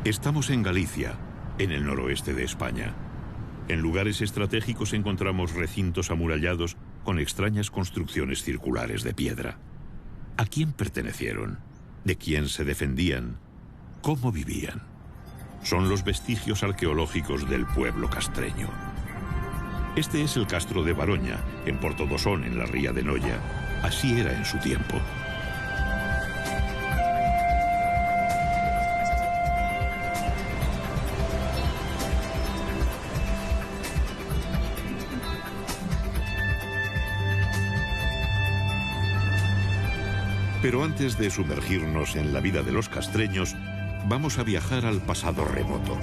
Estamos en Galicia, en el noroeste de España. En lugares estratégicos encontramos recintos amurallados con extrañas construcciones circulares de piedra. ¿A quién pertenecieron? ¿De quién se defendían? ¿Cómo vivían? Son los vestigios arqueológicos del pueblo castreño. Este es el castro de Baroña, en Portodosón, en la ría de Noia. Así era en su tiempo. Pero antes de sumergirnos en la vida de los castreños, vamos a viajar al pasado remoto.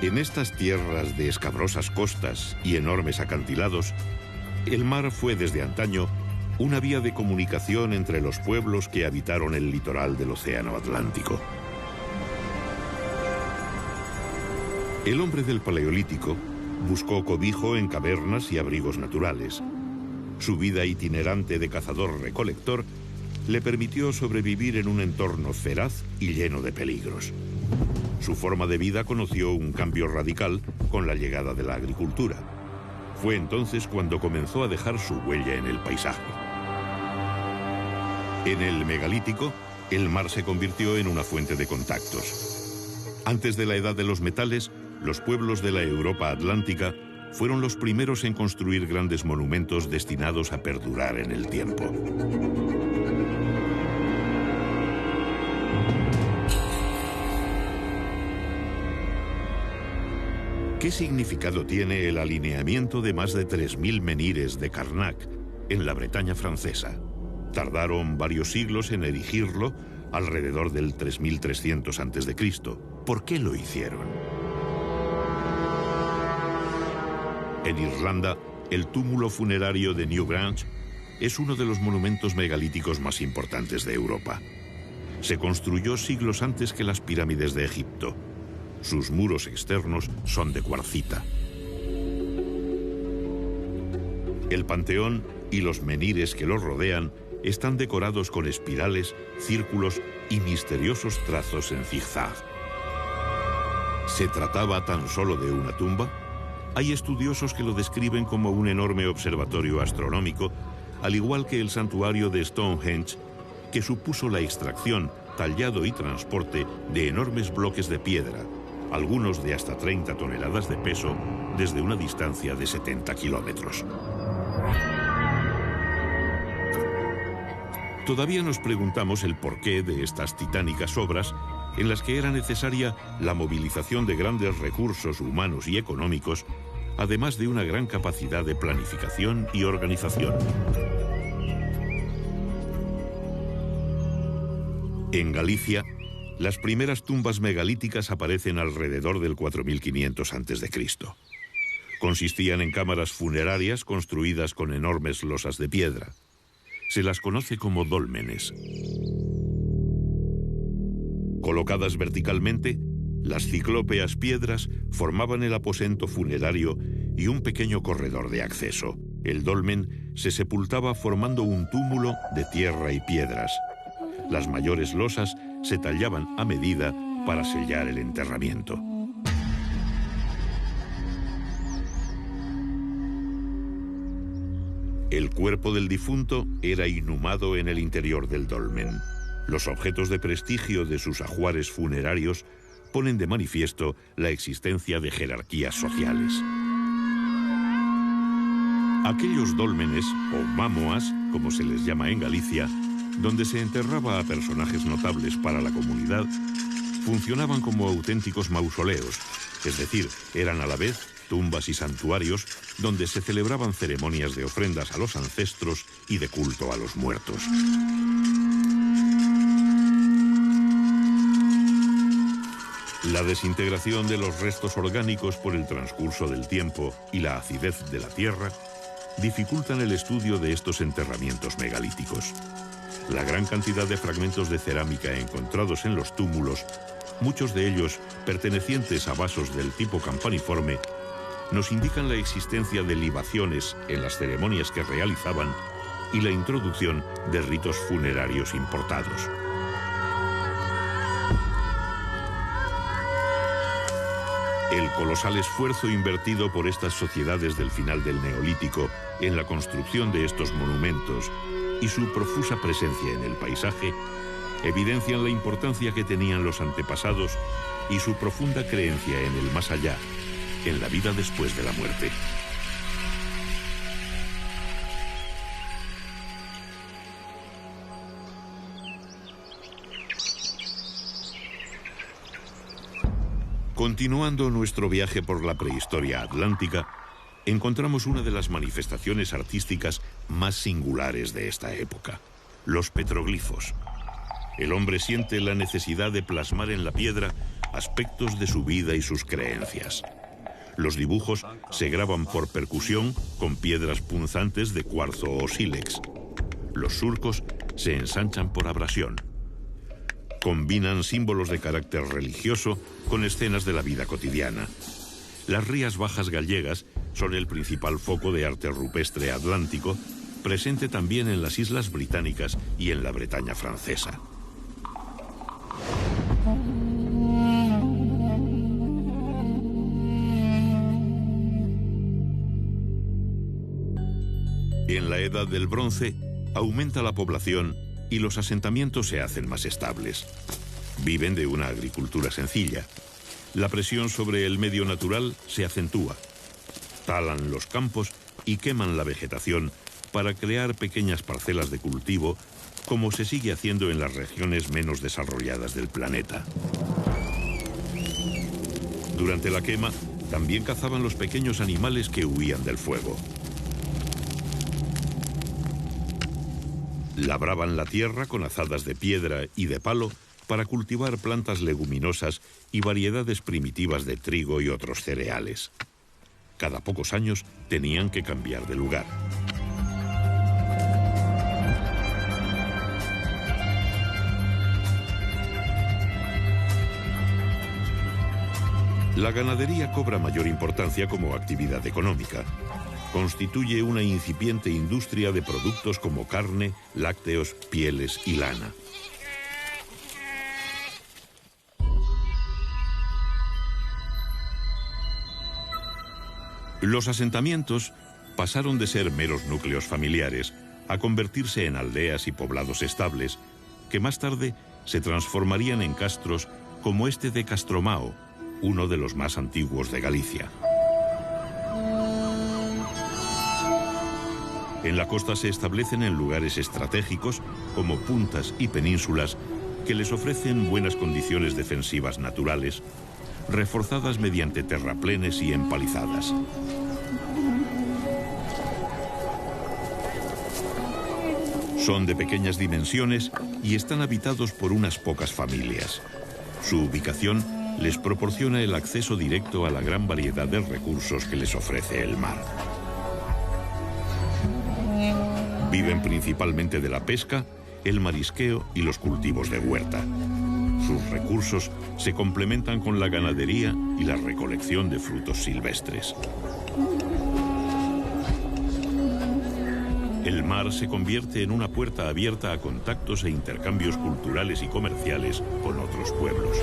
En estas tierras de escabrosas costas y enormes acantilados, el mar fue desde antaño una vía de comunicación entre los pueblos que habitaron el litoral del Océano Atlántico. El hombre del Paleolítico buscó cobijo en cavernas y abrigos naturales. Su vida itinerante de cazador-recolector le permitió sobrevivir en un entorno feraz y lleno de peligros. Su forma de vida conoció un cambio radical con la llegada de la agricultura. Fue entonces cuando comenzó a dejar su huella en el paisaje. En el megalítico, el mar se convirtió en una fuente de contactos. Antes de la edad de los metales, los pueblos de la Europa atlántica fueron los primeros en construir grandes monumentos destinados a perdurar en el tiempo. ¿Qué significado tiene el alineamiento de más de 3.000 menhires de Carnac en la Bretaña francesa? Tardaron varios siglos en erigirlo, alrededor del 3300 a.C. ¿Por qué lo hicieron? En Irlanda, el túmulo funerario de Newgrange es uno de los monumentos megalíticos más importantes de Europa. Se construyó siglos antes que las pirámides de Egipto. Sus muros externos son de cuarcita. El panteón y los menhires que los rodean están decorados con espirales, círculos y misteriosos trazos en zigzag. ¿Se trataba tan solo de una tumba? Hay estudiosos que lo describen como un enorme observatorio astronómico, al igual que el santuario de Stonehenge, que supuso la extracción, tallado y transporte de enormes bloques de piedra, algunos de hasta 30 toneladas de peso, desde una distancia de 70 kilómetros. Todavía nos preguntamos el porqué de estas titánicas obras, en las que era necesaria la movilización de grandes recursos humanos y económicos, además de una gran capacidad de planificación y organización. En Galicia, las primeras tumbas megalíticas aparecen alrededor del 4500 a.C. Consistían en cámaras funerarias construidas con enormes losas de piedra. Se las conoce como dólmenes. Colocadas verticalmente, las ciclópeas piedras formaban el aposento funerario y un pequeño corredor de acceso. El dolmen se sepultaba formando un túmulo de tierra y piedras. Las mayores losas se tallaban a medida para sellar el enterramiento. El cuerpo del difunto era inhumado en el interior del dolmen. Los objetos de prestigio de sus ajuares funerarios ponen de manifiesto la existencia de jerarquías sociales. Aquellos dólmenes, o mámoas, como se les llama en Galicia, donde se enterraba a personajes notables para la comunidad, funcionaban como auténticos mausoleos, es decir, eran a la vez tumbas y santuarios donde se celebraban ceremonias de ofrendas a los ancestros y de culto a los muertos. La desintegración de los restos orgánicos por el transcurso del tiempo y la acidez de la tierra dificultan el estudio de estos enterramientos megalíticos. La gran cantidad de fragmentos de cerámica encontrados en los túmulos, muchos de ellos pertenecientes a vasos del tipo campaniforme, nos indican la existencia de libaciones en las ceremonias que realizaban y la introducción de ritos funerarios importados. El colosal esfuerzo invertido por estas sociedades del final del Neolítico en la construcción de estos monumentos y su profusa presencia en el paisaje evidencian la importancia que tenían los antepasados y su profunda creencia en el más allá, en la vida después de la muerte. Continuando nuestro viaje por la prehistoria atlántica, encontramos una de las manifestaciones artísticas más singulares de esta época: los petroglifos. El hombre siente la necesidad de plasmar en la piedra aspectos de su vida y sus creencias. Los dibujos se graban por percusión con piedras punzantes de cuarzo o sílex. Los surcos se ensanchan por abrasión. Combinan símbolos de carácter religioso con escenas de la vida cotidiana. Las Rías Bajas gallegas son el principal foco de arte rupestre atlántico, presente también en las Islas Británicas y en la Bretaña francesa. En la Edad del Bronce aumenta la población y los asentamientos se hacen más estables. Viven de una agricultura sencilla. La presión sobre el medio natural se acentúa. Talan los campos y queman la vegetación para crear pequeñas parcelas de cultivo, como se sigue haciendo en las regiones menos desarrolladas del planeta. Durante la quema, también cazaban los pequeños animales que huían del fuego. Labraban la tierra con azadas de piedra y de palo para cultivar plantas leguminosas y variedades primitivas de trigo y otros cereales. Cada pocos años tenían que cambiar de lugar. La ganadería cobra mayor importancia como actividad económica. Constituye una incipiente industria de productos como carne, lácteos, pieles y lana. Los asentamientos pasaron de ser meros núcleos familiares a convertirse en aldeas y poblados estables, que más tarde se transformarían en castros como este de Castromao, uno de los más antiguos de Galicia. En la costa se establecen en lugares estratégicos como puntas y penínsulas que les ofrecen buenas condiciones defensivas naturales, reforzadas mediante terraplenes y empalizadas. Son de pequeñas dimensiones y están habitados por unas pocas familias. Su ubicación les proporciona el acceso directo a la gran variedad de recursos que les ofrece el mar. Viven principalmente de la pesca, el marisqueo y los cultivos de huerta. Sus recursos se complementan con la ganadería y la recolección de frutos silvestres. El mar se convierte en una puerta abierta a contactos e intercambios culturales y comerciales con otros pueblos.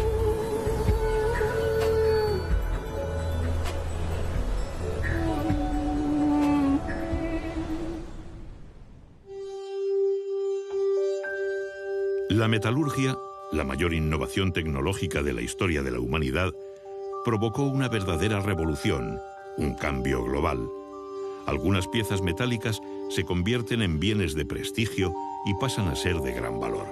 La metalurgia, la mayor innovación tecnológica de la historia de la humanidad, provocó una verdadera revolución, un cambio global. Algunas piezas metálicas se convierten en bienes de prestigio y pasan a ser de gran valor.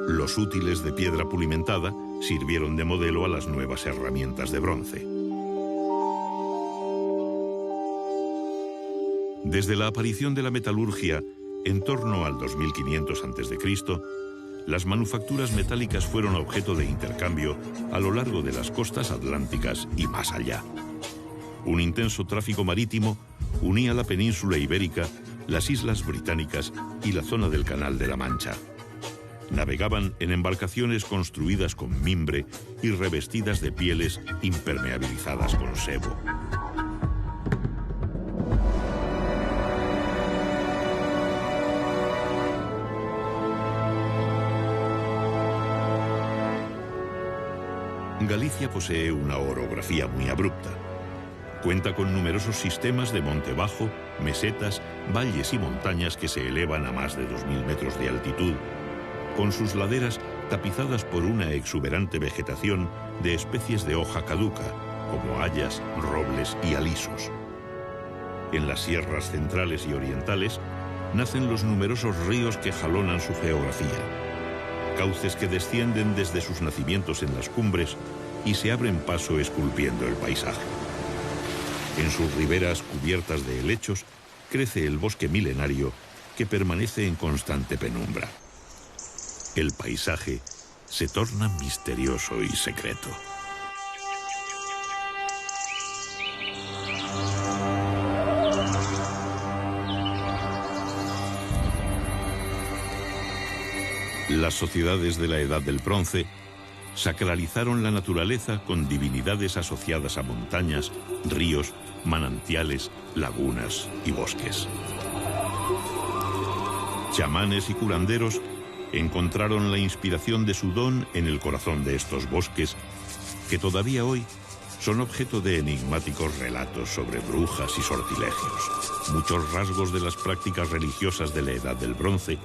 Los útiles de piedra pulimentada sirvieron de modelo a las nuevas herramientas de bronce. Desde la aparición de la metalurgia, en torno al 2500 a.C., las manufacturas metálicas fueron objeto de intercambio a lo largo de las costas atlánticas y más allá. Un intenso tráfico marítimo unía la península ibérica, las islas británicas y la zona del Canal de la Mancha. Navegaban en embarcaciones construidas con mimbre y revestidas de pieles impermeabilizadas con sebo. Galicia posee una orografía muy abrupta. Cuenta con numerosos sistemas de monte bajo, mesetas, valles y montañas que se elevan a más de 2000 metros de altitud, con sus laderas tapizadas por una exuberante vegetación de especies de hoja caduca, como hayas, robles y alisos. En las sierras centrales y orientales nacen los numerosos ríos que jalonan su geografía, cauces que descienden desde sus nacimientos en las cumbres y se abren paso esculpiendo el paisaje. En sus riberas cubiertas de helechos crece el bosque milenario que permanece en constante penumbra. El paisaje se torna misterioso y secreto. Las sociedades de la Edad del Bronce sacralizaron la naturaleza con divinidades asociadas a montañas, ríos, manantiales, lagunas y bosques. Chamanes y curanderos encontraron la inspiración de su don en el corazón de estos bosques, que todavía hoy son objeto de enigmáticos relatos sobre brujas y sortilegios. Muchos rasgos de las prácticas religiosas de la Edad del Bronce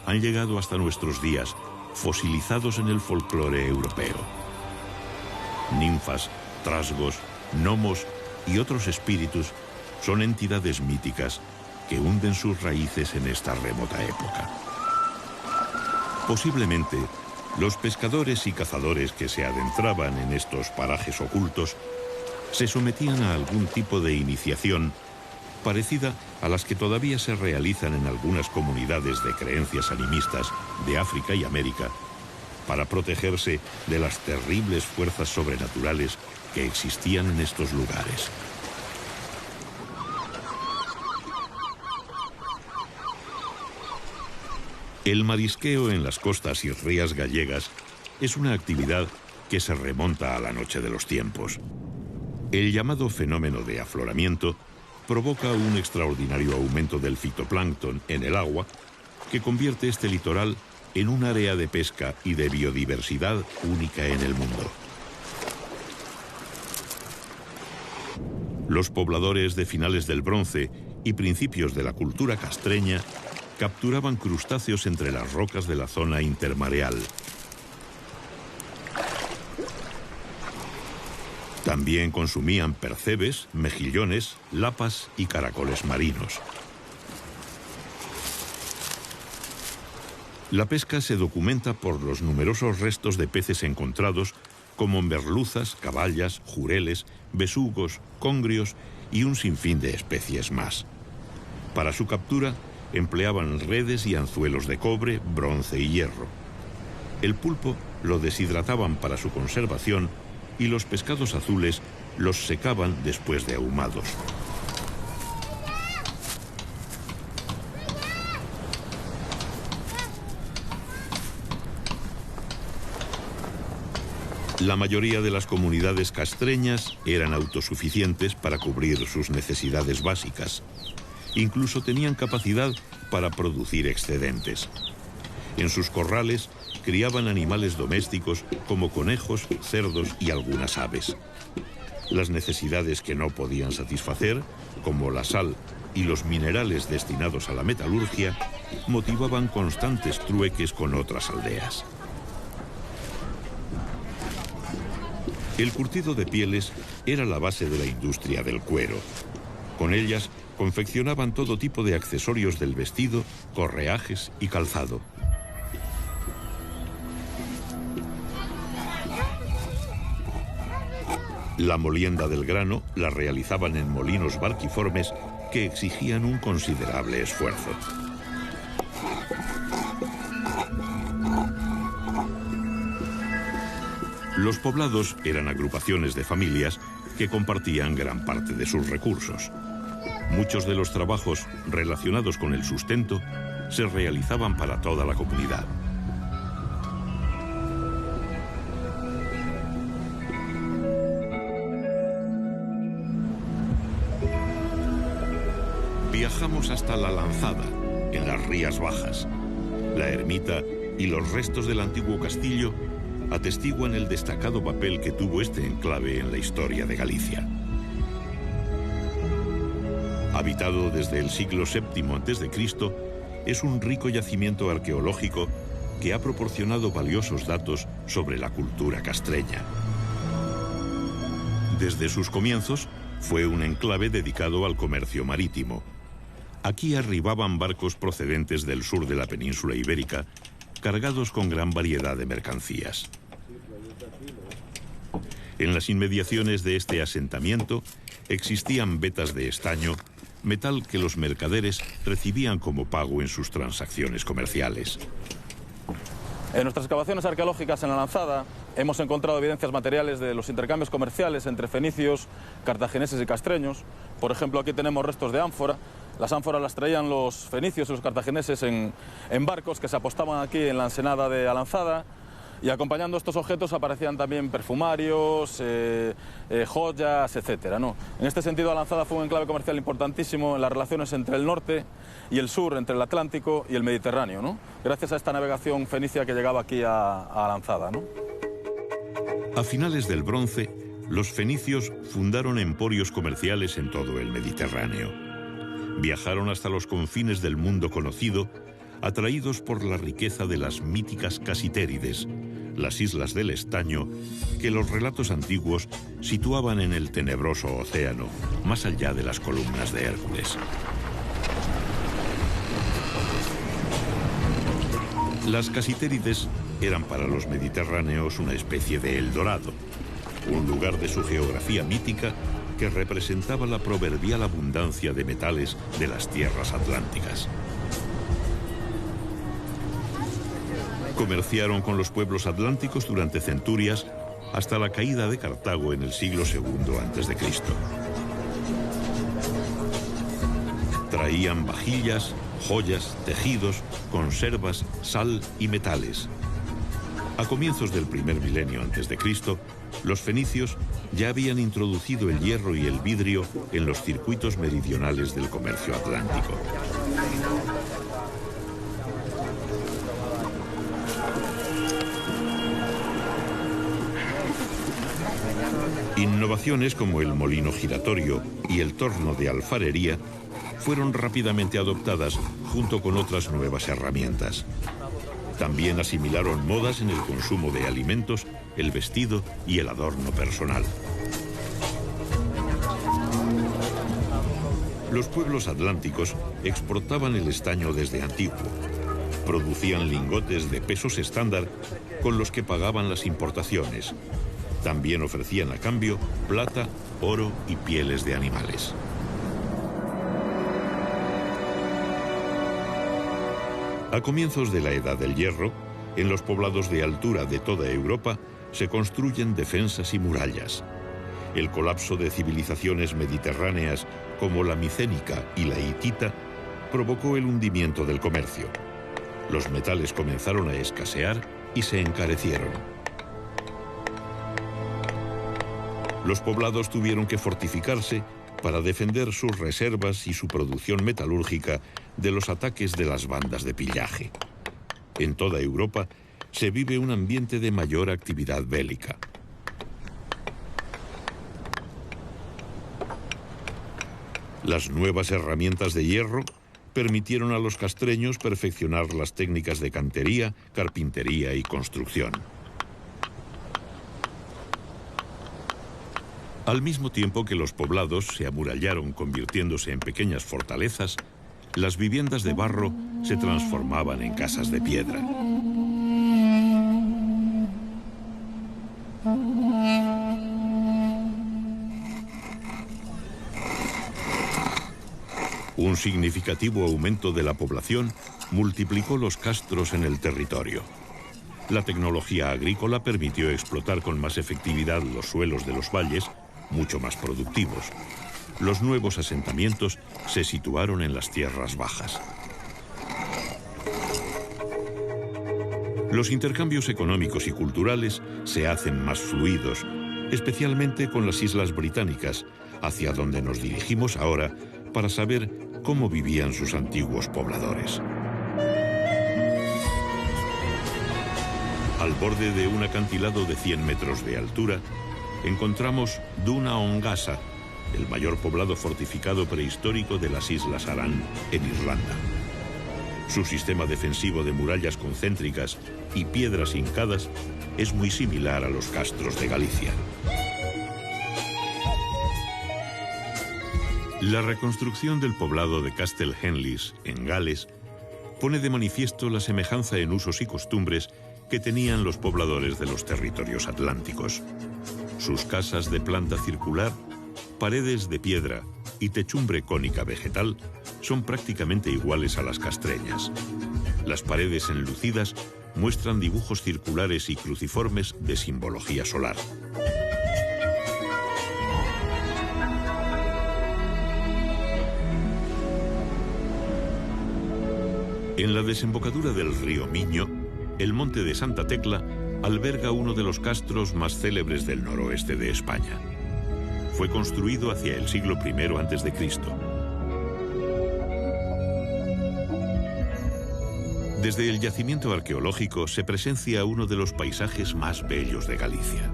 han llegado hasta nuestros días, fosilizados en el folclore europeo. Ninfas, trasgos, gnomos y otros espíritus son entidades míticas que hunden sus raíces en esta remota época. Posiblemente, los pescadores y cazadores que se adentraban en estos parajes ocultos se sometían a algún tipo de iniciación parecida a las que todavía se realizan en algunas comunidades de creencias animistas de África y América, para protegerse de las terribles fuerzas sobrenaturales que existían en estos lugares. El marisqueo en las costas y rías gallegas es una actividad que se remonta a la noche de los tiempos. El llamado fenómeno de afloramiento provoca un extraordinario aumento del fitoplancton en el agua que convierte este litoral en un área de pesca y de biodiversidad única en el mundo. Los pobladores de finales del Bronce y principios de la cultura castreña capturaban crustáceos entre las rocas de la zona intermareal. También consumían percebes, mejillones, lapas y caracoles marinos. La pesca se documenta por los numerosos restos de peces encontrados, como merluzas, caballas, jureles, besugos, congrios y un sinfín de especies más. Para su captura empleaban redes y anzuelos de cobre, bronce y hierro. El pulpo lo deshidrataban para su conservación y los pescados azules los secaban después de ahumados. La mayoría de las comunidades castreñas eran autosuficientes para cubrir sus necesidades básicas. Incluso tenían capacidad para producir excedentes. En sus corrales criaban animales domésticos como conejos, cerdos y algunas aves. Las necesidades que no podían satisfacer, como la sal y los minerales destinados a la metalurgia, motivaban constantes trueques con otras aldeas. El curtido de pieles era la base de la industria del cuero. Con ellas confeccionaban todo tipo de accesorios del vestido, correajes y calzado. La molienda del grano la realizaban en molinos barquiformes que exigían un considerable esfuerzo. Los poblados eran agrupaciones de familias que compartían gran parte de sus recursos. Muchos de los trabajos relacionados con el sustento se realizaban para toda la comunidad. Viajamos hasta La Lanzada, en las Rías Bajas. La ermita y los restos del antiguo castillo atestiguan el destacado papel que tuvo este enclave en la historia de Galicia. Habitado desde el siglo VII a.C., es un rico yacimiento arqueológico que ha proporcionado valiosos datos sobre la cultura castreña. Desde sus comienzos, fue un enclave dedicado al comercio marítimo. Aquí arribaban barcos procedentes del sur de la península ibérica, cargados con gran variedad de mercancías. En las inmediaciones de este asentamiento existían vetas de estaño, metal que los mercaderes recibían como pago en sus transacciones comerciales. En nuestras excavaciones arqueológicas en la Lanzada hemos encontrado evidencias materiales de los intercambios comerciales entre fenicios, cartagineses y castreños. Por ejemplo, aquí tenemos restos de ánfora. Las ánforas las traían los fenicios y los cartagineses en barcos que se apostaban aquí en la ensenada de Alanzada, y acompañando estos objetos aparecían también perfumarios, joyas, etcétera, ¿no? En este sentido, Alanzada fue un enclave comercial importantísimo en las relaciones entre el norte y el sur, entre el Atlántico y el Mediterráneo, ¿no? Gracias a esta navegación fenicia que llegaba aquí a Alanzada, ¿no? A finales del Bronce, los fenicios fundaron emporios comerciales en todo el Mediterráneo. Viajaron hasta los confines del mundo conocido, atraídos por la riqueza de las míticas Casitérides, las islas del estaño, que los relatos antiguos situaban en el tenebroso océano, más allá de las columnas de Hércules. Las Casitérides eran para los mediterráneos una especie de Eldorado, un lugar de su geografía mítica que representaba la proverbial abundancia de metales de las tierras atlánticas. Comerciaron con los pueblos atlánticos durante centurias hasta la caída de Cartago en el siglo II a.C. Traían vajillas, joyas, tejidos, conservas, sal y metales. A comienzos del primer milenio a.C., los fenicios ya habían introducido el hierro y el vidrio en los circuitos meridionales del comercio atlántico. Innovaciones como el molino giratorio y el torno de alfarería fueron rápidamente adoptadas junto con otras nuevas herramientas. También asimilaron modas en el consumo de alimentos, el vestido y el adorno personal. Los pueblos atlánticos exportaban el estaño desde antiguo. Producían lingotes de pesos estándar con los que pagaban las importaciones. También ofrecían a cambio plata, oro y pieles de animales. A comienzos de la Edad del Hierro, en los poblados de altura de toda Europa se construyen defensas y murallas. El colapso de civilizaciones mediterráneas como la micénica y la hitita provocó el hundimiento del comercio. Los metales comenzaron a escasear y se encarecieron. Los poblados tuvieron que fortificarse para defender sus reservas y su producción metalúrgica de los ataques de las bandas de pillaje. En toda Europa se vive un ambiente de mayor actividad bélica. Las nuevas herramientas de hierro permitieron a los castreños perfeccionar las técnicas de cantería, carpintería y construcción. Al mismo tiempo que los poblados se amurallaron convirtiéndose en pequeñas fortalezas, las viviendas de barro se transformaban en casas de piedra. Un significativo aumento de la población multiplicó los castros en el territorio. La tecnología agrícola permitió explotar con más efectividad los suelos de los valles, mucho más productivos. Los nuevos asentamientos se situaron en las tierras bajas. Los intercambios económicos y culturales se hacen más fluidos, especialmente con las islas británicas, hacia donde nos dirigimos ahora para saber cómo vivían sus antiguos pobladores. Al borde de un acantilado de 100 metros de altura, encontramos Duna Ongasa, el mayor poblado fortificado prehistórico de las Islas Aran, en Irlanda. Su sistema defensivo de murallas concéntricas y piedras hincadas es muy similar a los castros de Galicia. La reconstrucción del poblado de Castle Henleys, en Gales, pone de manifiesto la semejanza en usos y costumbres que tenían los pobladores de los territorios atlánticos. Sus casas de planta circular, paredes de piedra y techumbre cónica vegetal son prácticamente iguales a las castreñas. Las paredes enlucidas muestran dibujos circulares y cruciformes de simbología solar. En la desembocadura del río Miño, el monte de Santa Tecla alberga uno de los castros más célebres del noroeste de España. Fue construido hacia el siglo I a.C. Desde el yacimiento arqueológico se presencia uno de los paisajes más bellos de Galicia.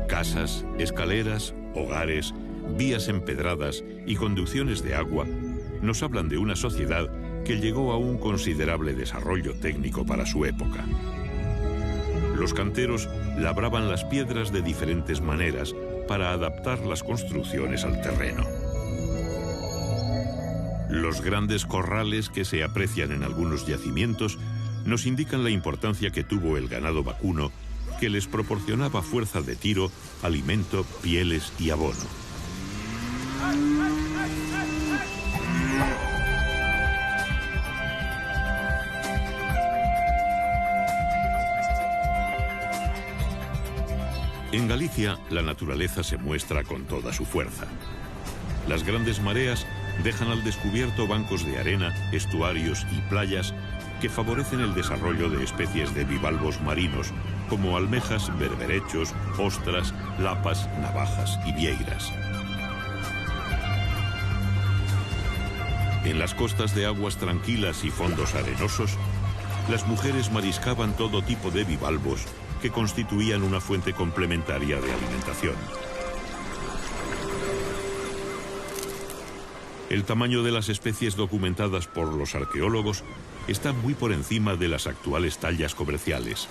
Casas, escaleras, hogares, vías empedradas y conducciones de agua nos hablan de una sociedad que llegó a un considerable desarrollo técnico para su época. Los canteros labraban las piedras de diferentes maneras para adaptar las construcciones al terreno. Los grandes corrales que se aprecian en algunos yacimientos nos indican la importancia que tuvo el ganado vacuno, que les proporcionaba fuerza de tiro, alimento, pieles y abono. En Galicia, la naturaleza se muestra con toda su fuerza. Las grandes mareas dejan al descubierto bancos de arena, estuarios y playas que favorecen el desarrollo de especies de bivalvos marinos, como almejas, berberechos, ostras, lapas, navajas y vieiras. En las costas de aguas tranquilas y fondos arenosos, las mujeres mariscaban todo tipo de bivalvos que constituían una fuente complementaria de alimentación. El tamaño de las especies documentadas por los arqueólogos está muy por encima de las actuales tallas comerciales.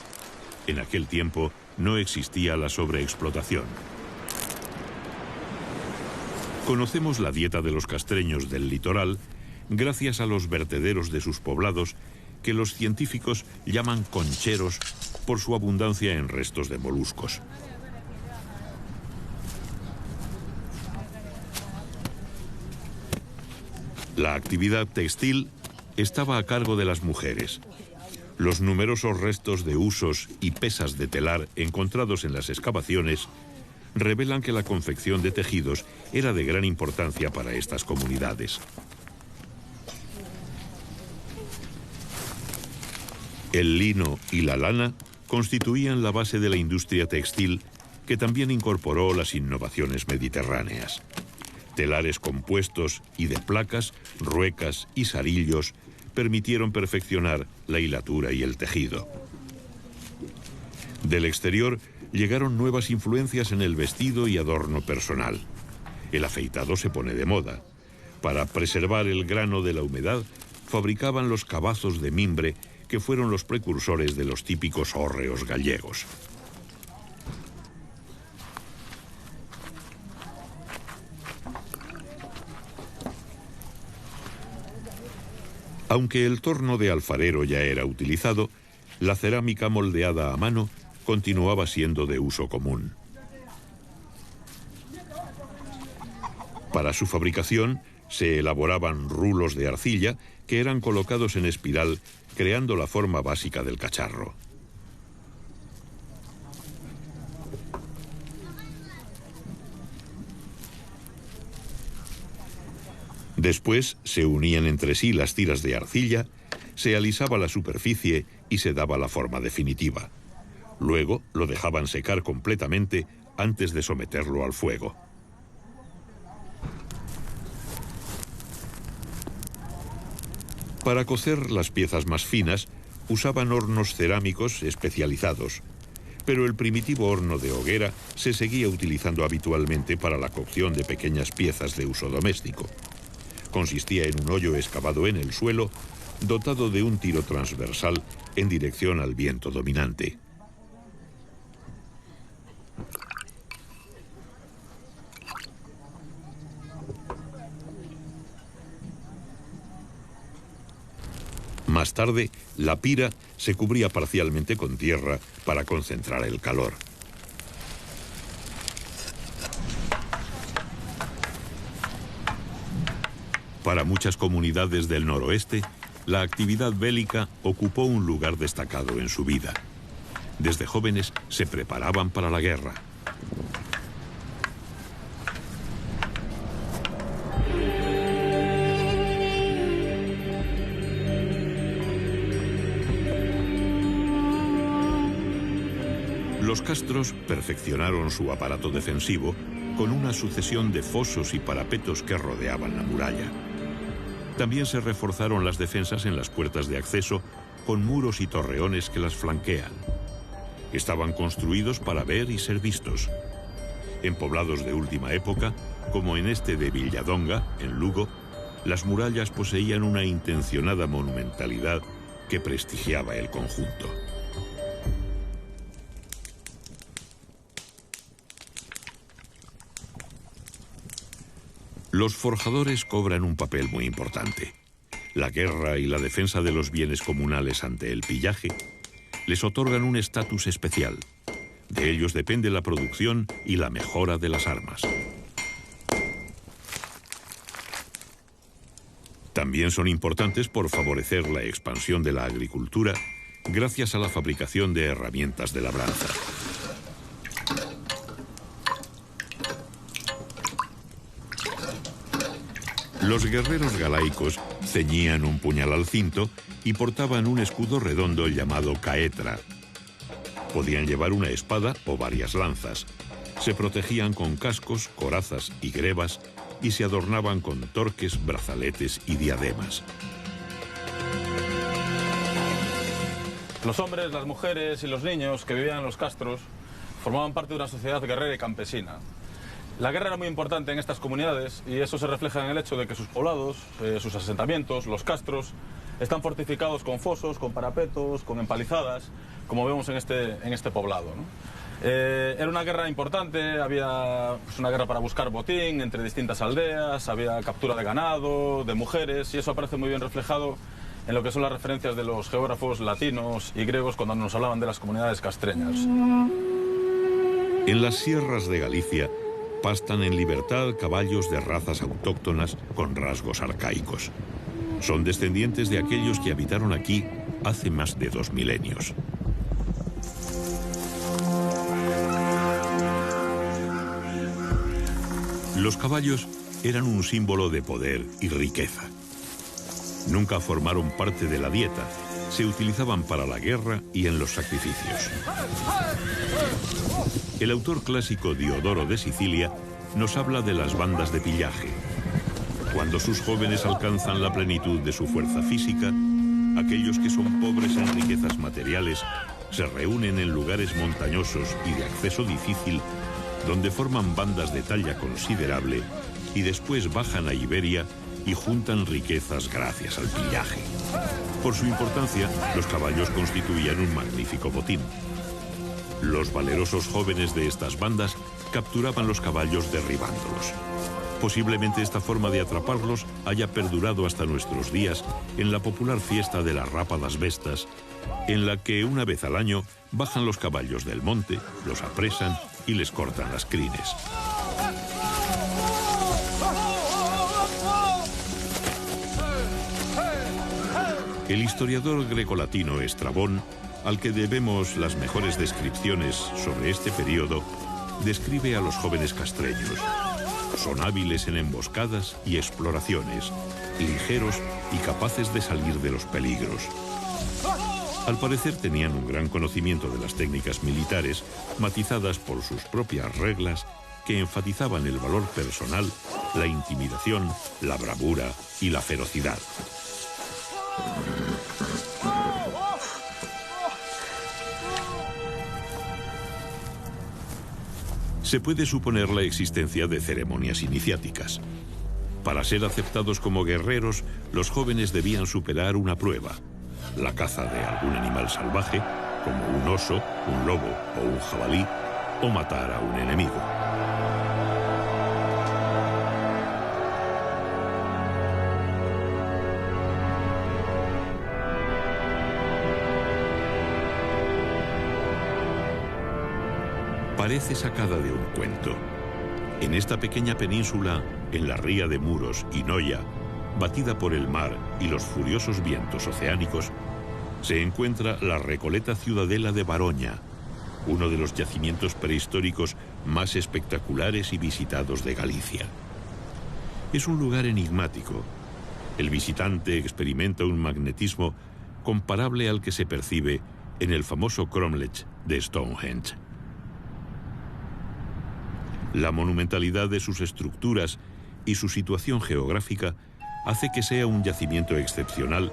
En aquel tiempo no existía la sobreexplotación. Conocemos la dieta de los castreños del litoral gracias a los vertederos de sus poblados, que los científicos llaman concheros por su abundancia en restos de moluscos. La actividad textil estaba a cargo de las mujeres. Los numerosos restos de husos y pesas de telar encontrados en las excavaciones revelan que la confección de tejidos era de gran importancia para estas comunidades. El lino y la lana constituían la base de la industria textil, que también incorporó las innovaciones mediterráneas. Telares compuestos y de placas, ruecas y sarillos permitieron perfeccionar la hilatura y el tejido. Del exterior llegaron nuevas influencias en el vestido y adorno personal. El afeitado se pone de moda. Para preservar el grano de la humedad, fabricaban los cabazos de mimbre, que fueron los precursores de los típicos hórreos gallegos. Aunque el torno de alfarero ya era utilizado, la cerámica moldeada a mano continuaba siendo de uso común. Para su fabricación se elaboraban rulos de arcilla que eran colocados en espiral, creando la forma básica del cacharro. Después se unían entre sí las tiras de arcilla, se alisaba la superficie y se daba la forma definitiva. Luego lo dejaban secar completamente antes de someterlo al fuego. Para cocer las piezas más finas, usaban hornos cerámicos especializados, pero el primitivo horno de hoguera se seguía utilizando habitualmente para la cocción de pequeñas piezas de uso doméstico. Consistía en un hoyo excavado en el suelo, dotado de un tiro transversal en dirección al viento dominante. Más tarde, la pira se cubría parcialmente con tierra para concentrar el calor. Para muchas comunidades del noroeste, la actividad bélica ocupó un lugar destacado en su vida. Desde jóvenes se preparaban para la guerra. Los castros perfeccionaron su aparato defensivo con una sucesión de fosos y parapetos que rodeaban la muralla. También se reforzaron las defensas en las puertas de acceso con muros y torreones que las flanquean. Estaban construidos para ver y ser vistos. En poblados de última época, como en este de Villadonga, en Lugo, las murallas poseían una intencionada monumentalidad que prestigiaba el conjunto. Los forjadores cobran un papel muy importante. La guerra y la defensa de los bienes comunales ante el pillaje les otorgan un estatus especial. De ellos depende la producción y la mejora de las armas. También son importantes por favorecer la expansión de la agricultura gracias a la fabricación de herramientas de labranza. Los guerreros galaicos ceñían un puñal al cinto y portaban un escudo redondo llamado caetra. Podían llevar una espada o varias lanzas. Se protegían con cascos, corazas y grebas y se adornaban con torques, brazaletes y diademas. Los hombres, las mujeres y los niños que vivían en los castros formaban parte de una sociedad guerrera y campesina. La guerra era muy importante en estas comunidades y eso se refleja en el hecho de que sus poblados, sus asentamientos, los castros, están fortificados con fosos, con parapetos, con empalizadas, como vemos en este poblado, ¿no? Era una guerra importante, había una guerra para buscar botín entre distintas aldeas, había captura de ganado, de mujeres, y eso aparece muy bien reflejado en lo que son las referencias de los geógrafos latinos y griegos cuando nos hablaban de las comunidades castreñas. En las sierras de Galicia pastan en libertad caballos de razas autóctonas con rasgos arcaicos. Son descendientes de aquellos que habitaron aquí hace más de 2 milenios. Los caballos eran un símbolo de poder y riqueza. Nunca formaron parte de la dieta. Se utilizaban para la guerra y en los sacrificios. El autor clásico Diodoro de Sicilia nos habla de las bandas de pillaje. Cuando sus jóvenes alcanzan la plenitud de su fuerza física, aquellos que son pobres en riquezas materiales se reúnen en lugares montañosos y de acceso difícil, donde forman bandas de talla considerable y después bajan a Iberia y juntan riquezas gracias al pillaje. Por su importancia, los caballos constituían un magnífico botín. Los valerosos jóvenes de estas bandas capturaban los caballos derribándolos. Posiblemente esta forma de atraparlos haya perdurado hasta nuestros días en la popular fiesta de las rápadas bestas, en la que una vez al año bajan los caballos del monte, los apresan y les cortan las crines. El historiador grecolatino Estrabón, al que debemos las mejores descripciones sobre este periodo, describe a los jóvenes castreños. Son hábiles en emboscadas y exploraciones, ligeros y capaces de salir de los peligros. Al parecer tenían un gran conocimiento de las técnicas militares, matizadas por sus propias reglas, que enfatizaban el valor personal, la intimidación, la bravura y la ferocidad. Se puede suponer la existencia de ceremonias iniciáticas. Para ser aceptados como guerreros, los jóvenes debían superar una prueba: la caza de algún animal salvaje, como un oso, un lobo o un jabalí, o matar a un enemigo. Parece sacada de un cuento. En esta pequeña península, en la ría de Muros y Noia, batida por el mar y los furiosos vientos oceánicos, se encuentra la Recoleta Ciudadela de Baroña, uno de los yacimientos prehistóricos más espectaculares y visitados de Galicia. Es un lugar enigmático. El visitante experimenta un magnetismo comparable al que se percibe en el famoso cromlech de Stonehenge. La monumentalidad de sus estructuras y su situación geográfica hace que sea un yacimiento excepcional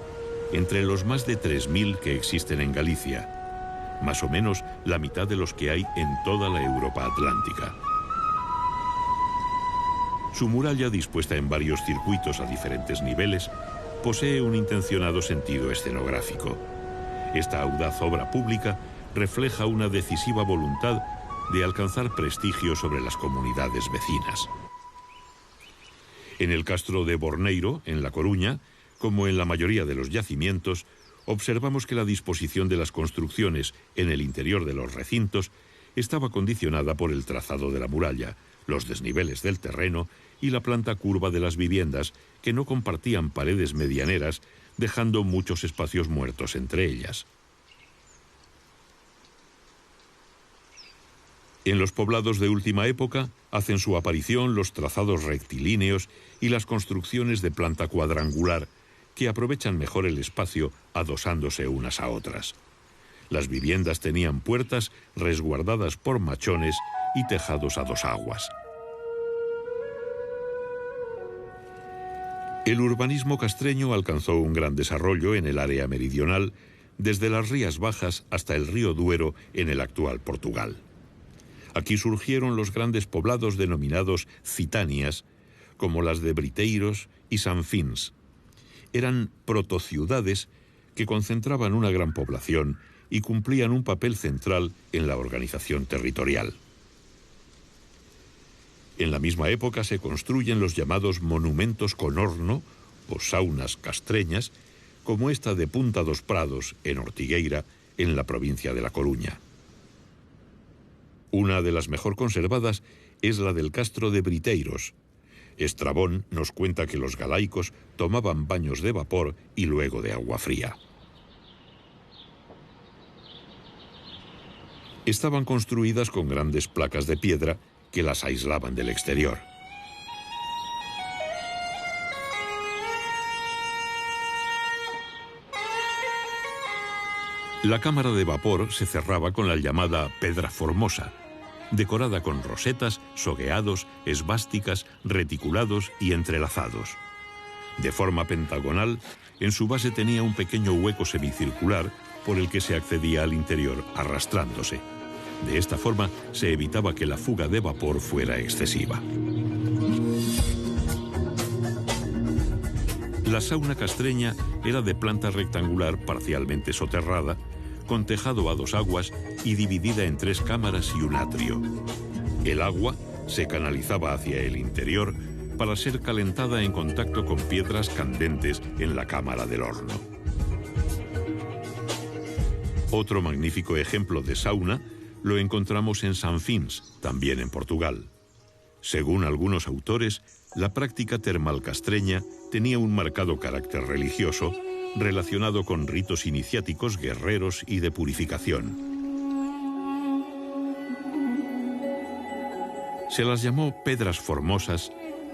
entre los más de 3.000 que existen en Galicia, más o menos la mitad de los que hay en toda la Europa atlántica. Su muralla, dispuesta en varios circuitos a diferentes niveles, posee un intencionado sentido escenográfico. Esta audaz obra pública refleja una decisiva voluntad de alcanzar prestigio sobre las comunidades vecinas. En el castro de Borneiro, en La Coruña, como en la mayoría de los yacimientos, observamos que la disposición de las construcciones en el interior de los recintos estaba condicionada por el trazado de la muralla, los desniveles del terreno y la planta curva de las viviendas, que no compartían paredes medianeras, dejando muchos espacios muertos entre ellas. En los poblados de última época hacen su aparición los trazados rectilíneos y las construcciones de planta cuadrangular, que aprovechan mejor el espacio adosándose unas a otras. Las viviendas tenían puertas resguardadas por machones y tejados a dos aguas. El urbanismo castreño alcanzó un gran desarrollo en el área meridional, desde las Rías Bajas hasta el río Duero en el actual Portugal. Aquí surgieron los grandes poblados denominados citanias, como las de Briteiros y Sanfins. Eran protociudades que concentraban una gran población y cumplían un papel central en la organización territorial. En la misma época se construyen los llamados monumentos con horno o saunas castreñas, como esta de Punta dos Prados, en Ortigueira, en la provincia de La Coruña. Una de las mejor conservadas es la del castro de Briteiros. Estrabón nos cuenta que los galaicos tomaban baños de vapor y luego de agua fría. Estaban construidas con grandes placas de piedra que las aislaban del exterior. La cámara de vapor se cerraba con la llamada pedra formosa, decorada con rosetas, sogueados, esvásticas, reticulados y entrelazados. De forma pentagonal, en su base tenía un pequeño hueco semicircular por el que se accedía al interior arrastrándose. De esta forma se evitaba que la fuga de vapor fuera excesiva. La sauna castreña era de planta rectangular parcialmente soterrada, con tejado a dos aguas y dividida en 3 cámaras y un atrio. El agua se canalizaba hacia el interior para ser calentada en contacto con piedras candentes en la cámara del horno. Otro magnífico ejemplo de sauna lo encontramos en Sanfins, también en Portugal. Según algunos autores, la práctica termal castreña tenía un marcado carácter religioso relacionado con ritos iniciáticos guerreros y de purificación. Se las llamó pedras formosas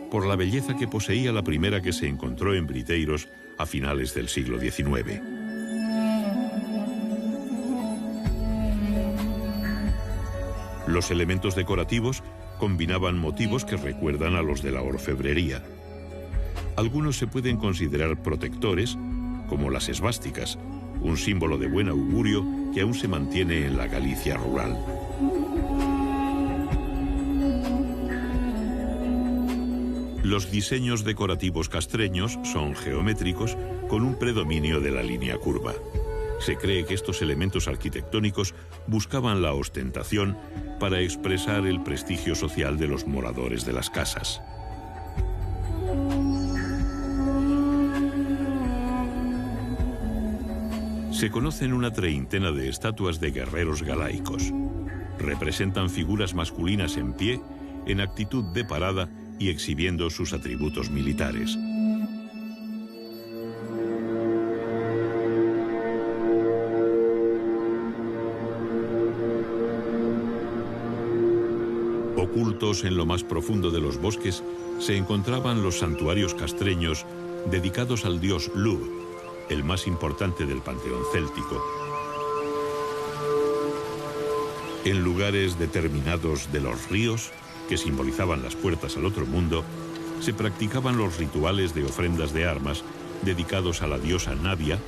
por la belleza que poseía la primera que se encontró en Briteiros a finales del siglo XIX. Los elementos decorativos combinaban motivos que recuerdan a los de la orfebrería. Algunos se pueden considerar protectores, como las esvásticas, un símbolo de buen augurio que aún se mantiene en la Galicia rural. Los diseños decorativos castreños son geométricos con un predominio de la línea curva. Se cree que estos elementos arquitectónicos buscaban la ostentación para expresar el prestigio social de los moradores de las casas. Se conocen una treintena de estatuas de guerreros galaicos. Representan figuras masculinas en pie, en actitud de parada y exhibiendo sus atributos militares. Ocultos en lo más profundo de los bosques se encontraban los santuarios castreños dedicados al dios Lugh, el más importante del panteón céltico. En lugares determinados de los ríos, que simbolizaban las puertas al otro mundo, se practicaban los rituales de ofrendas de armas dedicados a la diosa Navia,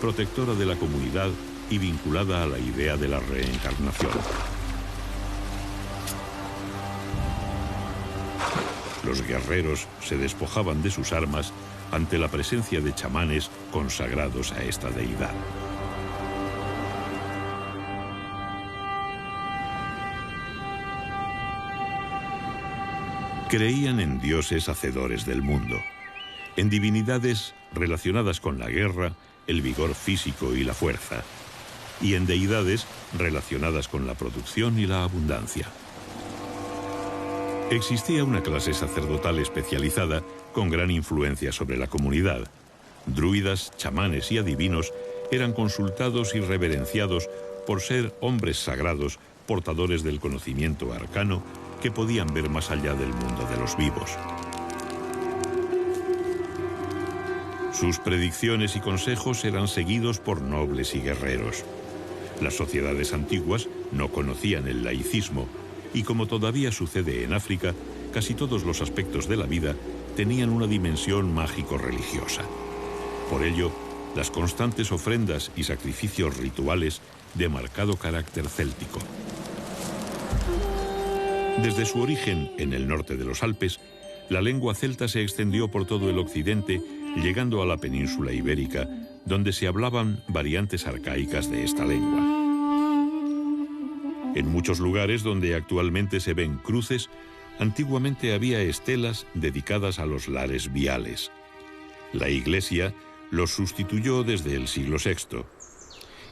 protectora de la comunidad y vinculada a la idea de la reencarnación. Los guerreros se despojaban de sus armas ante la presencia de chamanes consagrados a esta deidad. Creían en dioses hacedores del mundo, en divinidades relacionadas con la guerra, el vigor físico y la fuerza, y en deidades relacionadas con la producción y la abundancia. Existía una clase sacerdotal especializada con gran influencia sobre la comunidad. Druidas, chamanes y adivinos eran consultados y reverenciados por ser hombres sagrados, portadores del conocimiento arcano, que podían ver más allá del mundo de los vivos. Sus predicciones y consejos eran seguidos por nobles y guerreros. Las sociedades antiguas no conocían el laicismo, y como todavía sucede en África, casi todos los aspectos de la vida tenían una dimensión mágico-religiosa. Por ello, las constantes ofrendas y sacrificios rituales de marcado carácter céltico. Desde su origen en el norte de los Alpes, la lengua celta se extendió por todo el occidente, llegando a la península ibérica, donde se hablaban variantes arcaicas de esta lengua. En muchos lugares donde actualmente se ven cruces, antiguamente había estelas dedicadas a los lares viales. La Iglesia los sustituyó desde el siglo VI.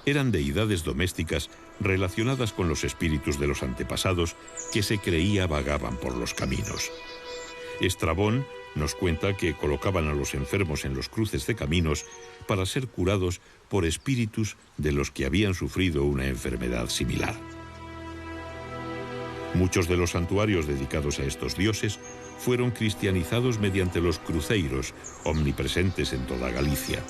Eran deidades domésticas relacionadas con los espíritus de los antepasados que se creía vagaban por los caminos. Estrabón nos cuenta que colocaban a los enfermos en los cruces de caminos para ser curados por espíritus de los que habían sufrido una enfermedad similar. Muchos de los santuarios dedicados a estos dioses fueron cristianizados mediante los cruceiros, omnipresentes en toda Galicia.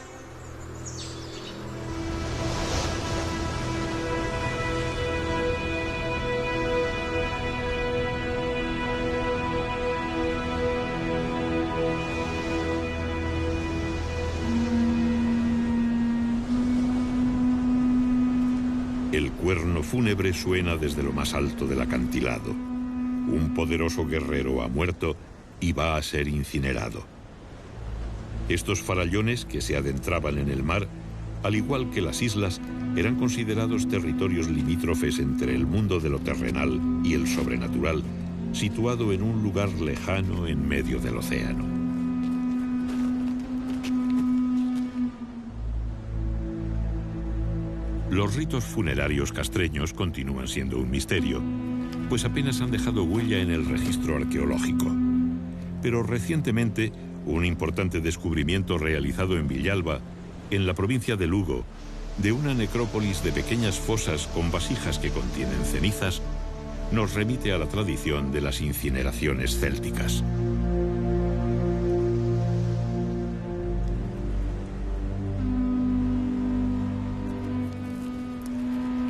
El cuerno fúnebre suena desde lo más alto del acantilado. Un poderoso guerrero ha muerto y va a ser incinerado. Estos farallones que se adentraban en el mar, al igual que las islas, eran considerados territorios limítrofes entre el mundo de lo terrenal y el sobrenatural, situado en un lugar lejano en medio del océano. Los ritos funerarios castreños continúan siendo un misterio, pues apenas han dejado huella en el registro arqueológico. Pero recientemente, un importante descubrimiento realizado en Villalba, en la provincia de Lugo, de una necrópolis de pequeñas fosas con vasijas que contienen cenizas, nos remite a la tradición de las incineraciones célticas.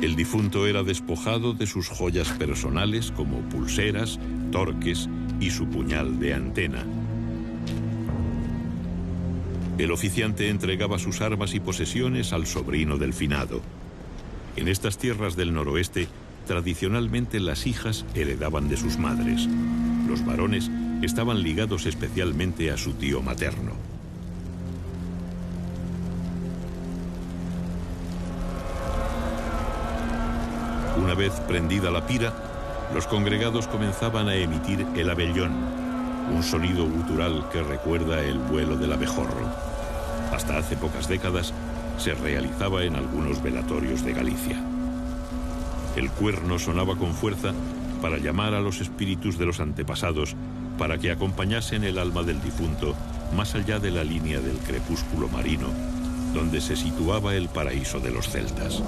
El difunto era despojado de sus joyas personales como pulseras, torques y su puñal de antena. El oficiante entregaba sus armas y posesiones al sobrino del finado. En estas tierras del noroeste, tradicionalmente las hijas heredaban de sus madres. Los varones estaban ligados especialmente a su tío materno. Una vez prendida la pira, los congregados comenzaban a emitir el abellón, un sonido gutural que recuerda el vuelo del abejorro. Hasta hace pocas décadas se realizaba en algunos velatorios de Galicia. El cuerno sonaba con fuerza para llamar a los espíritus de los antepasados para que acompañasen el alma del difunto más allá de la línea del crepúsculo marino, donde se situaba el paraíso de los celtas.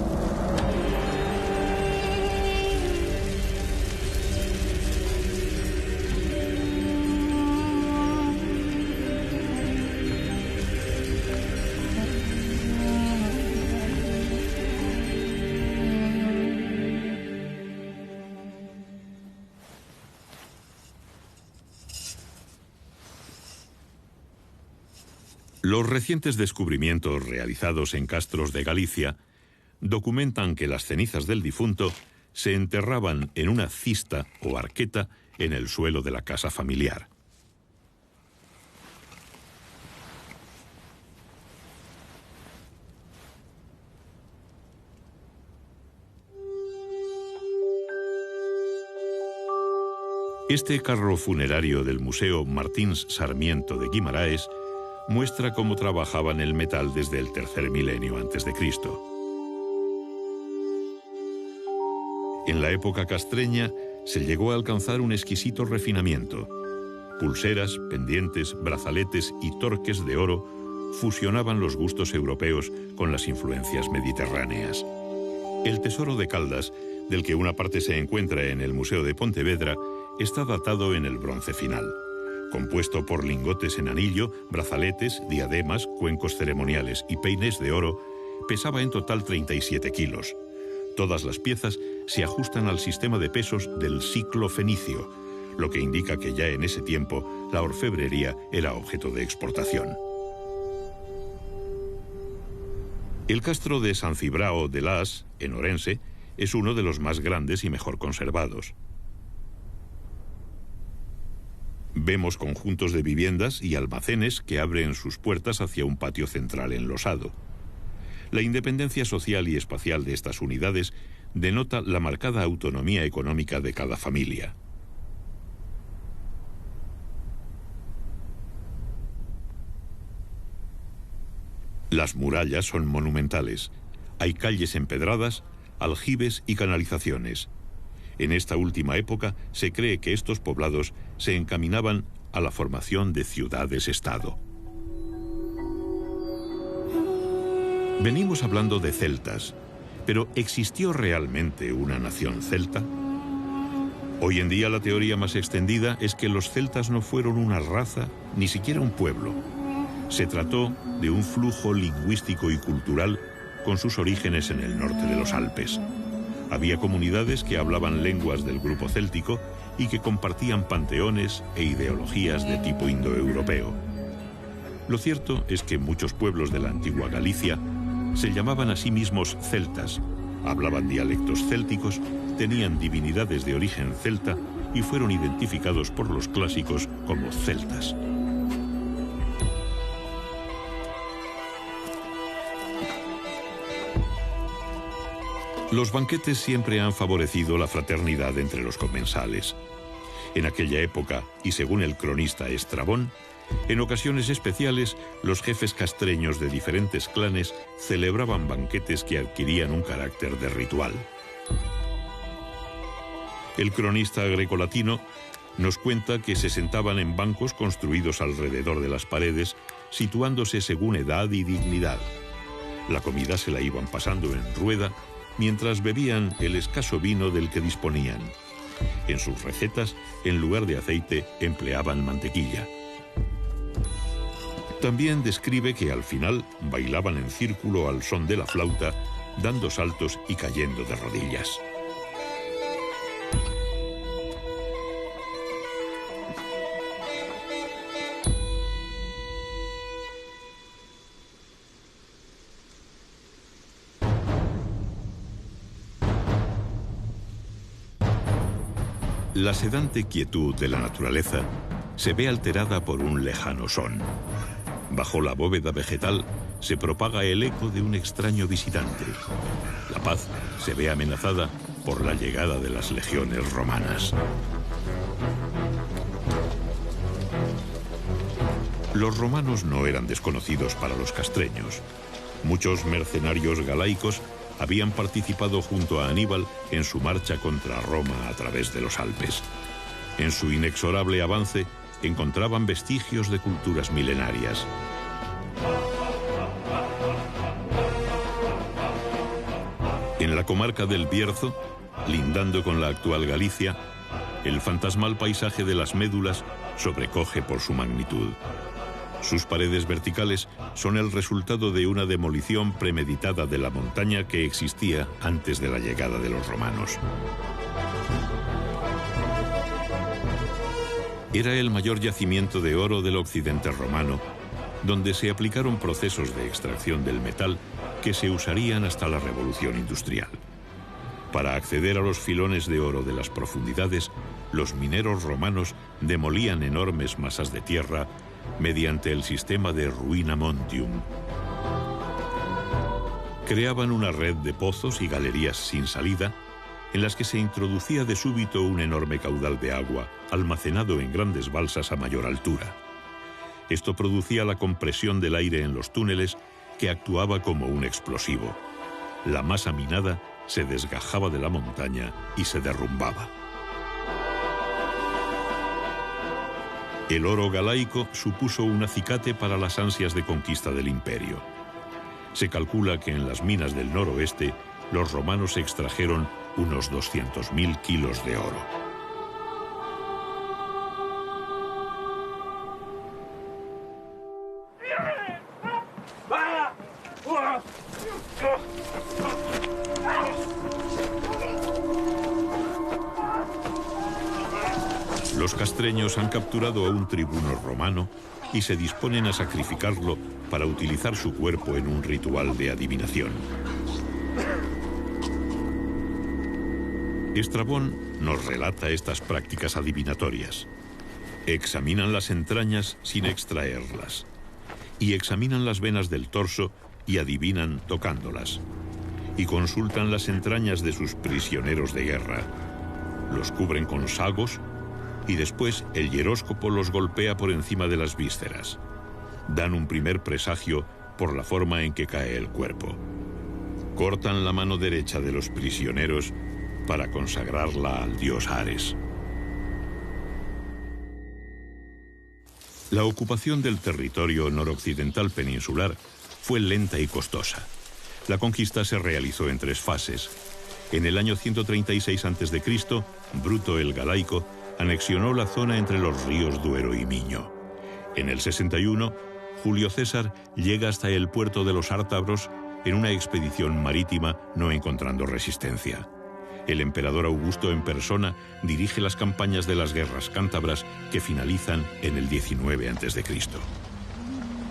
Los recientes descubrimientos realizados en castros de Galicia documentan que las cenizas del difunto se enterraban en una cista o arqueta en el suelo de la casa familiar. Este carro funerario del Museo Martins Sarmiento de Guimaraes muestra cómo trabajaban el metal desde el tercer milenio a.C. En la época castreña se llegó a alcanzar un exquisito refinamiento. Pulseras, pendientes, brazaletes y torques de oro fusionaban los gustos europeos con las influencias mediterráneas. El tesoro de Caldas, del que una parte se encuentra en el Museo de Pontevedra, está datado en el bronce final. Compuesto por lingotes en anillo, brazaletes, diademas, cuencos ceremoniales y peines de oro, pesaba en total 37 kilos. Todas las piezas se ajustan al sistema de pesos del ciclo fenicio, lo que indica que ya en ese tiempo la orfebrería era objeto de exportación. El castro de San Cibrao de Las, en Orense, es uno de los más grandes y mejor conservados. Vemos conjuntos de viviendas y almacenes que abren sus puertas hacia un patio central enlosado. La independencia social y espacial de estas unidades denota la marcada autonomía económica de cada familia. Las murallas son monumentales. Hay calles empedradas, aljibes y canalizaciones. En esta última época se cree que estos poblados se encaminaban a la formación de ciudades-estado. Venimos hablando de celtas, pero ¿existió realmente una nación celta? Hoy en día la teoría más extendida es que los celtas no fueron una raza, ni siquiera un pueblo. Se trató de un flujo lingüístico y cultural con sus orígenes en el norte de los Alpes. Había comunidades que hablaban lenguas del grupo céltico y que compartían panteones e ideologías de tipo indoeuropeo. Lo cierto es que muchos pueblos de la antigua Galicia se llamaban a sí mismos celtas, hablaban dialectos célticos, tenían divinidades de origen celta y fueron identificados por los clásicos como celtas. Los banquetes siempre han favorecido la fraternidad entre los comensales. En aquella época, y según el cronista Estrabón, en ocasiones especiales, los jefes castreños de diferentes clanes celebraban banquetes que adquirían un carácter de ritual. El cronista grecolatino nos cuenta que se sentaban en bancos construidos alrededor de las paredes, situándose según edad y dignidad. La comida se la iban pasando en rueda, mientras bebían el escaso vino del que disponían. En sus recetas, en lugar de aceite, empleaban mantequilla. También describe que al final bailaban en círculo al son de la flauta, dando saltos y cayendo de rodillas. La sedante quietud de la naturaleza se ve alterada por un lejano son. Bajo la bóveda vegetal se propaga el eco de un extraño visitante. La paz se ve amenazada por la llegada de las legiones romanas. Los romanos no eran desconocidos para los castreños. Muchos mercenarios galaicos habían participado junto a Aníbal en su marcha contra Roma a través de los Alpes. En su inexorable avance encontraban vestigios de culturas milenarias. En la comarca del Bierzo, lindando con la actual Galicia, el fantasmal paisaje de las Médulas sobrecoge por su magnitud. Sus paredes verticales son el resultado de una demolición premeditada de la montaña que existía antes de la llegada de los romanos. Era el mayor yacimiento de oro del occidente romano, donde se aplicaron procesos de extracción del metal que se usarían hasta la Revolución Industrial. Para acceder a los filones de oro de las profundidades, los mineros romanos demolían enormes masas de tierra mediante el sistema de ruina montium. Creaban una red de pozos y galerías sin salida, en las que se introducía de súbito un enorme caudal de agua, almacenado en grandes balsas a mayor altura. Esto producía la compresión del aire en los túneles, que actuaba como un explosivo. La masa minada se desgajaba de la montaña y se derrumbaba. El oro galaico supuso un acicate para las ansias de conquista del imperio. Se calcula que en las minas del noroeste los romanos extrajeron unos 200.000 kilos de oro. Los castreños han capturado a un tribuno romano y se disponen a sacrificarlo para utilizar su cuerpo en un ritual de adivinación. Estrabón nos relata estas prácticas adivinatorias. Examinan las entrañas sin extraerlas, y examinan las venas del torso y adivinan tocándolas, y consultan las entrañas de sus prisioneros de guerra. Los cubren con sagos y después el hieróscopo los golpea por encima de las vísceras. Dan un primer presagio por la forma en que cae el cuerpo. Cortan la mano derecha de los prisioneros para consagrarla al dios Ares. La ocupación del territorio noroccidental peninsular fue lenta y costosa. La conquista se realizó en 3 fases. En el año 136 a.C., Bruto el Galaico anexionó la zona entre los ríos Duero y Miño. En el 61, Julio César llega hasta el puerto de los Ártabros en una expedición marítima, no encontrando resistencia. El emperador Augusto en persona dirige las campañas de las guerras cántabras que finalizan en el 19 a.C.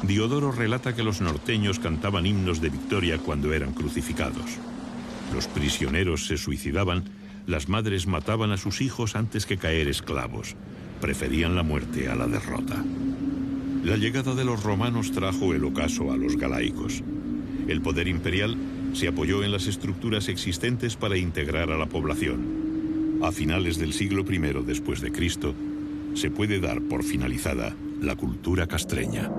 Diodoro relata que los norteños cantaban himnos de victoria cuando eran crucificados. Los prisioneros se suicidaban, las madres mataban a sus hijos antes que caer esclavos. Preferían la muerte a la derrota. La llegada de los romanos trajo el ocaso a los galaicos. El poder imperial se apoyó en las estructuras existentes para integrar a la población. A finales del siglo I después de Cristo, se puede dar por finalizada la cultura castreña.